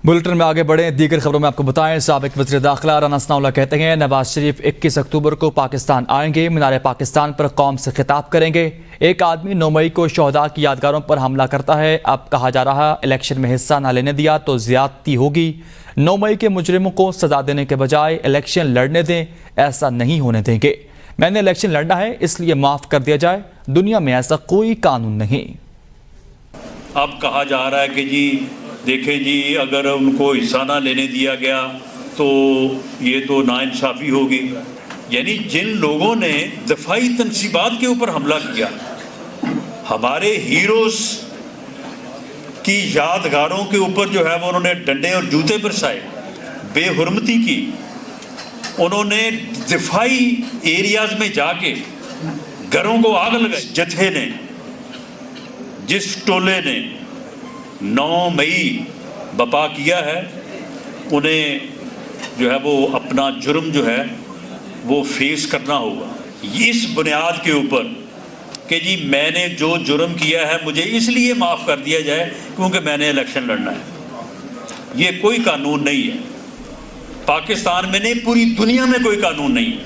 Bulletin میں آگے بڑھیں، دیگر خبروں میں آپ کو بتائیں سابق وزیر داخلہ رانا ثناءاللہ کہتے ہیں نواز شریف 21 اکتوبر کو پاکستان آئیں گے، مینار پاکستان پر قوم سے خطاب کریں گے۔ ایک آدمی 9 مئی کو شہداء کی یادگاروں پر حملہ کرتا ہے، اب کہا جا رہا الیکشن میں حصہ نہ لینے دیا تو زیادتی ہوگی۔ 9 مئی کے مجرموں کو سزا دینے کے بجائے الیکشن لڑنے دیں، ایسا نہیں ہونے دیں گے۔ میں نے الیکشن لڑنا ہے اس لیے معاف کر دیا جائے، دنیا میں ایسا کوئی قانون نہیں۔ اب کہا جا رہا ہے کہ جی دیکھیں جی اگر ان کو حصہ نہ لینے دیا گیا تو یہ تو ناانصافی ہوگی۔ یعنی جن لوگوں نے دفاعی تنصیبات کے اوپر حملہ کیا، ہمارے ہیروز کی یادگاروں کے اوپر جو ہے وہ انہوں نے ڈنڈے اور جوتے برسائے، بے حرمتی کی، انہوں نے دفاعی ایریاز میں جا کے گھروں کو آگ لگائی۔ جتھے نے، جس ٹولے نے 9 مئی بپا کیا ہے، انہیں جو ہے وہ اپنا جرم جو ہے وہ فیس کرنا ہوگا، اس بنیاد کے اوپر کہ جی میں نے جو جرم کیا ہے مجھے اس لیے معاف کر دیا جائے کیونکہ میں نے الیکشن لڑنا ہے۔ یہ کوئی قانون نہیں ہے، پاکستان میں نہیں پوری دنیا میں کوئی قانون نہیں ہے۔